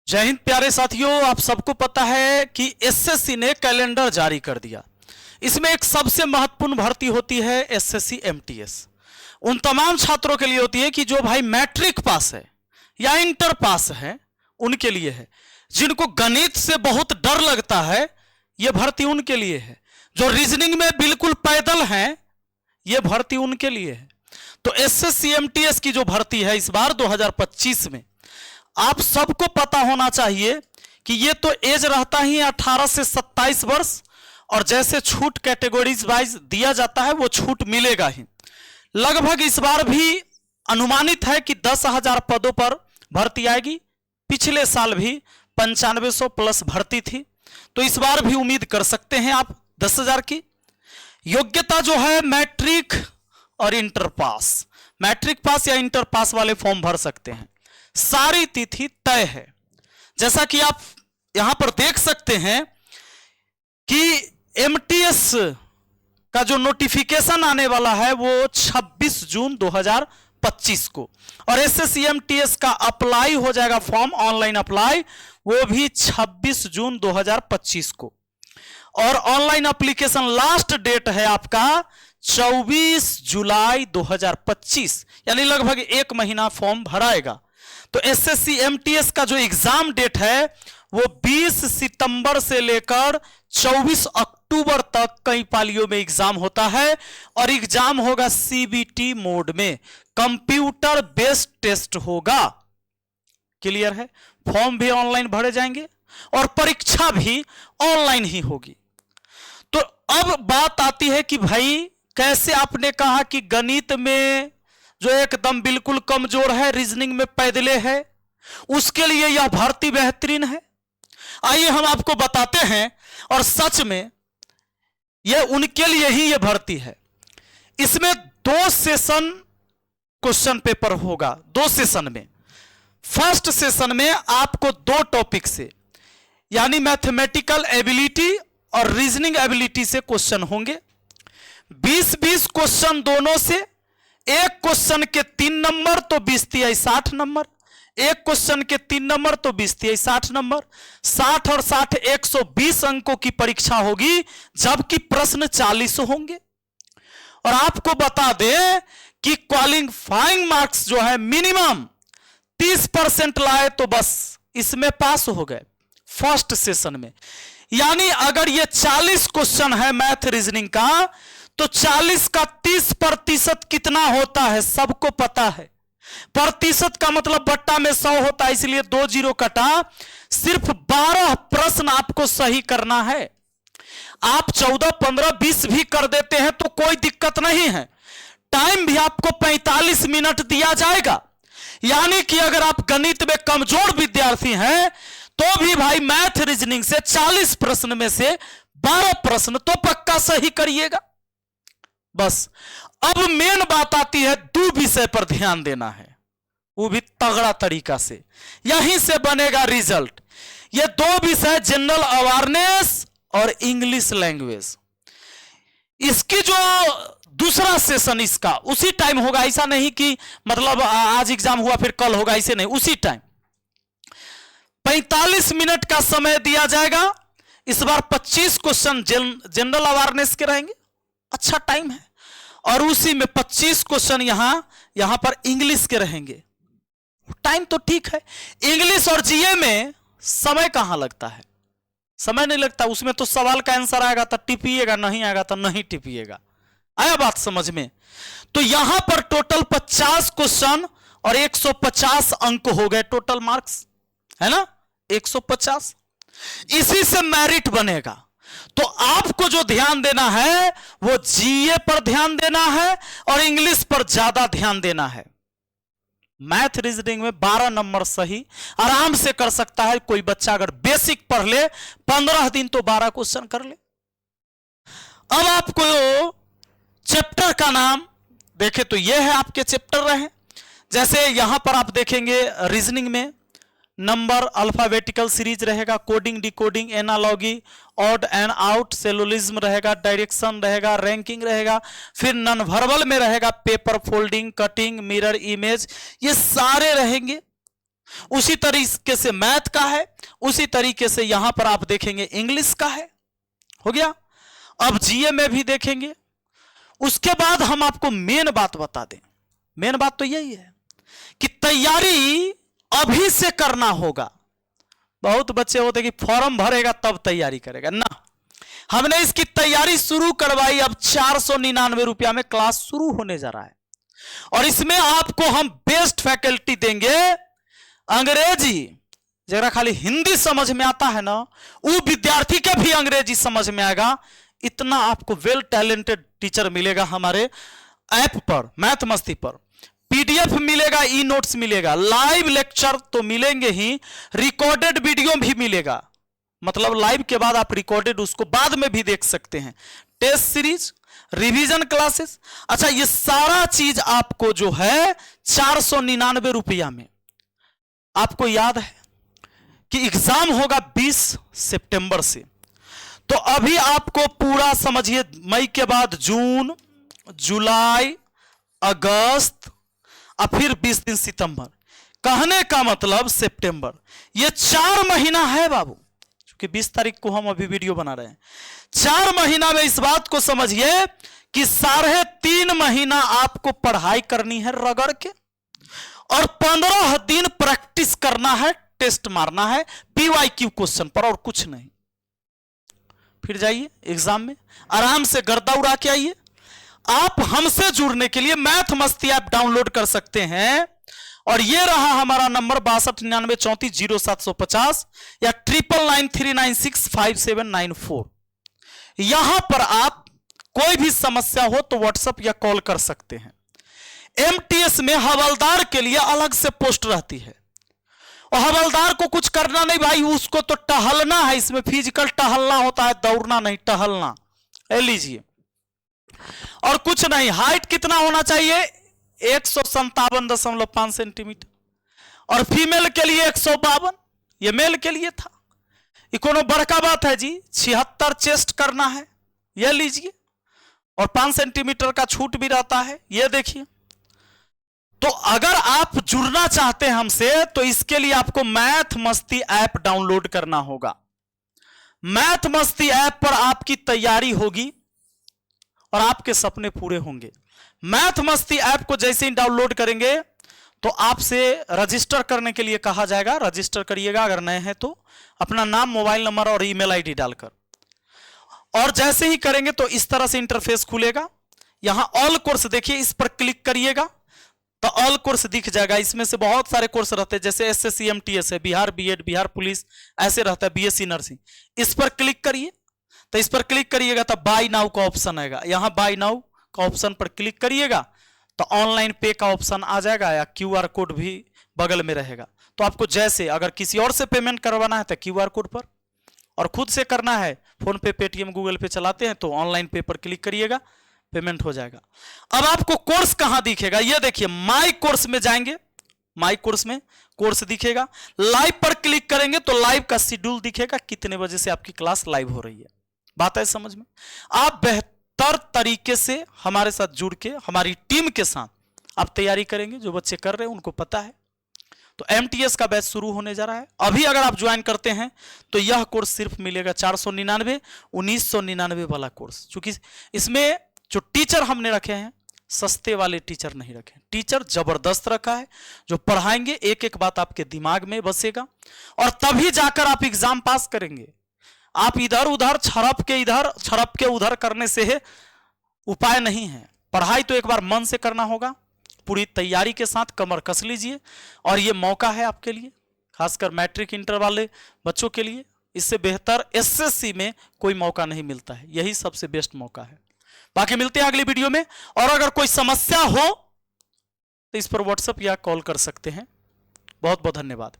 जय हिंद प्यारे साथियों, आप सबको पता है कि एसएससी ने कैलेंडर जारी कर दिया। इसमें एक सबसे महत्वपूर्ण भर्ती होती है एसएससी एमटीएस। उन तमाम छात्रों के लिए होती है कि जो भाई मैट्रिक पास है या इंटर पास है, उनके लिए है। जिनको गणित से बहुत डर लगता है, यह भर्ती उनके लिए है। जो रीजनिंग में बिल्कुल पैदल हैं, यह भर्ती उनके लिए है। तो एसएससी एमटीएस की जो भर्ती है इस बार 2025 में, आप सबको पता होना चाहिए कि ये तो एज रहता ही 18 से 27 वर्ष, और जैसे छूट कैटेगरीज वाइज दिया जाता है वो छूट मिलेगा ही। लगभग इस बार भी अनुमानित है कि 10,000 पदों पर भर्ती आएगी। पिछले साल भी 9500 प्लस भर्ती थी, तो इस बार भी उम्मीद कर सकते हैं आप 10,000 की। योग्यता जो है मैट्रिक और इंटर पास, मैट्रिक पास या इंटर पास वाले फॉर्म भर सकते हैं। सारी तिथि तय है। जैसा कि आप यहां पर देख सकते हैं कि एमटीएस का जो नोटिफिकेशन आने वाला है वो 26 जून 2025 को, और एसएससी एमटीएस का अप्लाई हो जाएगा फॉर्म, ऑनलाइन अप्लाई, वो भी 26 जून 2025 को। और ऑनलाइन एप्लीकेशन लास्ट डेट है आपका 24 जुलाई 2025, यानी लगभग 1 महीना फॉर्म भराएगा। तो एसएससी एमटीएस का जो एग्जाम डेट है वो 20 सितंबर से लेकर 24 अक्टूबर तक कई पालियों में एग्जाम होता है, और एग्जाम होगा सीबीटी मोड में, कंप्यूटर बेस्ड टेस्ट होगा। क्लियर है? फॉर्म भी ऑनलाइन भरे जाएंगे और परीक्षा भी ऑनलाइन ही होगी। तो अब बात आती है कि भाई कैसे, आपने कहा कि गणित में जो एकदम बिल्कुल कमजोर है, रीजनिंग में पैदले है, उसके लिए यह भर्ती बेहतरीन है। आइए हम आपको बताते हैं, और सच में यह उनके लिए ही यह भर्ती है। इसमें 2 सेशन क्वेश्चन पेपर होगा, 2 सेशन में। फर्स्ट सेशन में आपको 2 टॉपिक से, यानी मैथमेटिकल एबिलिटी और रीजनिंग एबिलिटी से क्वेश्चन होंगे। 20-20 क्वेश्चन दोनों से। एक क्वेश्चन के 3 नंबर तो 20-3 60 नंबर, एक क्वेश्चन के 3 नंबर तो 20-3 60 नंबर। 60 और 60 120 अंकों की परीक्षा होगी, जबकि प्रश्न 40 होंगे। और आपको बता दें कि क्वालिफाइंग मार्क्स जो है मिनिमम 30% लाए तो बस इसमें पास हो गए फर्स्ट सेशन में। यानी अगर ये 40 क्वेश्चन है मैथ रीजनिंग का, तो 40 का 30% कितना होता है सबको पता है। प्रतिशत का मतलब बट्टा में 100 होता है, इसलिए 2 जीरो कटा। सिर्फ 12 प्रश्न आपको सही करना है। आप 14, 15, 20 भी कर देते हैं तो कोई दिक्कत नहीं है। टाइम भी आपको 45 मिनट दिया जाएगा। यानी कि अगर आप गणित में कमजोर विद्यार्थी हैं तो भी भाई मैथ रीजनिंग से 40 प्रश्न में से 12 प्रश्न तो पक्का सही करिएगा। बस अब मेन बात आती है, 2 विषय पर ध्यान देना है, वो भी तगड़ा तरीका से। यहीं से बनेगा रिजल्ट। ये 2 विषय जनरल अवेयरनेस और इंग्लिश लैंग्वेज। इसकी जो दूसरा सेशन इसका उसी टाइम होगा, ऐसा नहीं कि मतलब आज एग्जाम हुआ फिर कल होगा, ऐसे नहीं, उसी टाइम 45 मिनट का समय दिया जाएगा। इस बार 25 क्वेश्चन जनरल अवेयरनेस के रहेंगे, अच्छा टाइम है। और उसी में 25 क्वेश्चन यहां पर इंग्लिश के रहेंगे, टाइम तो ठीक है। इंग्लिश और जीए में समय कहां लगता है? समय नहीं लगता। उसमें तो सवाल का आंसर आएगा तो टिपिएगा, नहीं आएगा तो नहीं टिपिएगा। आया बात समझ में? तो यहां पर टोटल 50 क्वेश्चन और 150 अंक हो गए टोटल मार्क्स, है ना? 150। इसी से मेरिट बनेगा। तो आपको जो ध्यान देना है वो जीए पर ध्यान देना है और इंग्लिश पर ज्यादा ध्यान देना है। मैथ रीजनिंग में 12 नंबर सही आराम से कर सकता है कोई बच्चा, अगर बेसिक पढ़ ले 15 दिन तो 12 क्वेश्चन कर ले। अब आपको चैप्टर का नाम देखें तो यह है, आपके चैप्टर रहे। जैसे यहां पर आप देखेंगे रीजनिंग में नंबर अल्फाबेटिकल सीरीज रहेगा, coding, decoding, analogy, odd and out, syllogism रहेगा, डायरेक्शन रहेगा, रैंकिंग रहेगा। फिर नॉन वर्बल में रहेगा paper folding, cutting, mirror image, ये सारे रहेंगे। उसी तरीके से मैथ का है, उसी तरीके से यहां पर आप देखेंगे इंग्लिश का है। हो गया। अब जीए में भी देखेंगे। उसके बाद हम आपको मेन बात बता दें। मेन बात तो यही है कि तैयारी अभी से करना होगा। बहुत बच्चे होते कि फॉर्म भरेगा तब तैयारी करेगा ना, हमने इसकी तैयारी शुरू करवाई। अब 499 रुपया में क्लास शुरू होने जा रहा है और इसमें आपको हम बेस्ट फैकल्टी देंगे। अंग्रेजी जरा खाली हिंदी समझ में आता है ना, वो विद्यार्थी के भी अंग्रेजी समझ में आएगा। इतना आपको वेल टैलेंटेड टीचर मिलेगा हमारे ऐप पर, मैथ मस्ती पर। पीडीएफ मिलेगा, ई नोट्स मिलेगा, लाइव लेक्चर तो मिलेंगे ही, रिकॉर्डेड वीडियो भी मिलेगा। मतलब लाइव के बाद आप रिकॉर्डेड उसको बाद में भी देख सकते हैं। Test series, revision classes. अच्छा, ये सारा चीज आपको जो है 499 रुपया में। आपको याद है कि एग्जाम होगा 20 सितंबर से, तो अभी आपको पूरा समझिए, मई के बाद जून, जुलाई, अगस्त और फिर 20 दिन सितंबर, कहने का मतलब सितंबर, ये 4 महीना है बाबू। क्योंकि 20 तारीख को हम अभी वीडियो बना रहे हैं। 4 महीना में इस बात को समझिए कि 3.5 महीना आपको पढ़ाई करनी है रगड़ के, और 15 दिन प्रैक्टिस करना है, टेस्ट मारना है पीवाईक्यू क्वेश्चन पर, और कुछ नहीं। फिर जाइए एग्जाम में आराम से गर्दा उड़ा के आइए। आप हमसे जुड़ने के लिए मैथ मस्ती ऐप डाउनलोड कर सकते हैं, और ये रहा हमारा नंबर 6299340750 या 9993965794। यहां पर आप कोई भी समस्या हो तो व्हाट्सएप या कॉल कर सकते हैं। एमटीएस में हवलदार के लिए अलग से पोस्ट रहती है, और हवलदार को कुछ करना नहीं भाई, उसको तो टहलना है। इसमें फिजिकल टहलना होता है, दौड़ना नहीं, टहलना। ले लीजिए, और कुछ नहीं। हाइट कितना होना चाहिए? 157.5 सेंटीमीटर, और फीमेल के लिए 152। ये मेल के लिए था। ये कोनो बड़का बात है जी? 76 चेस्ट करना है, ये लीजिए, और 5 सेंटीमीटर का छूट भी रहता है, ये देखिए। तो अगर आप जुड़ना चाहते हैं हमसे, तो इसके लिए आपको मैथ मस्ती ऐप डाउनलोड करना होगा। मैथ मस्ती ऐप पर आपकी तैयारी होगी और आपके सपने पूरे होंगे। मैथ मस्ती ऐप को जैसे ही डाउनलोड करेंगे तो आपसे रजिस्टर करने के लिए कहा जाएगा। रजिस्टर करिएगा अगर नए हैं तो, अपना नाम, मोबाइल नंबर और ईमेल आईडी डालकर, और जैसे ही करेंगे तो इस तरह से इंटरफेस खुलेगा। यहां ऑल कोर्स देखिए, इस पर क्लिक करिएगा तो ऑल कोर्स दिख जाएगा। इसमें से बहुत सारे कोर्स रहते हैं, जैसे एसएससी एमटीएस है, बिहार बीएड, बिहार पुलिस, ऐसे रहता है, बीएससी नर्सिंग। इस पर क्लिक करिए, तो इस पर क्लिक करिएगा तो बाय नाउ का ऑप्शन आएगा। यहां बाय नाउ का ऑप्शन पर क्लिक करिएगा तो ऑनलाइन पे का ऑप्शन आ जाएगा, या क्यूआर कोड भी बगल में रहेगा। तो आपको जैसे अगर किसी और से पेमेंट करवाना है तो क्यूआर कोड पर, और खुद से करना है, फोन पे, पेटीएम, गूगल पे चलाते हैं तो ऑनलाइन पे पर क्लिक करिएगा, पेमेंट हो जाएगा। अब आपको कोर्स कहां दिखेगा? ये देखिए, माई कोर्स में जाएंगे, माई कोर्स में कोर्स दिखेगा। लाइव पर क्लिक करेंगे तो लाइव का शेड्यूल दिखेगा, कितने बजे से आपकी क्लास लाइव हो रही है। बात है समझ में? आप बेहतर तरीके से हमारे साथ जुड़ के, हमारी टीम के साथ आप तैयारी करेंगे। जो बच्चे कर रहे हैं उनको पता है। तो एमटीएस का बैच शुरू होने जा रहा है। अभी अगर आप ज्वाइन करते हैं तो यह कोर्स सिर्फ मिलेगा 499, 1999 वाला कोर्स। क्योंकि इसमें जो टीचर हमने रखे हैं, सस्ते वाले टीचर नहीं रखे, टीचर जबरदस्त रखा है, जो पढ़ाएंगे, एक एक बात आपके दिमाग में बसेगा, और तभी जाकर आप एग्जाम पास करेंगे। आप इधर उधर छड़प के इधर, छड़प के उधर करने से उपाय नहीं है। पढ़ाई तो एक बार मन से करना होगा, पूरी तैयारी के साथ कमर कस लीजिए, और ये मौका है आपके लिए, खासकर मैट्रिक इंटर वाले बच्चों के लिए। इससे बेहतर एसएससी में कोई मौका नहीं मिलता है, यही सबसे बेस्ट मौका है। बाकी मिलते हैं अगली वीडियो में, और अगर कोई समस्या हो तो इस पर व्हाट्सएप या कॉल कर सकते हैं। बहुत बहुत धन्यवाद।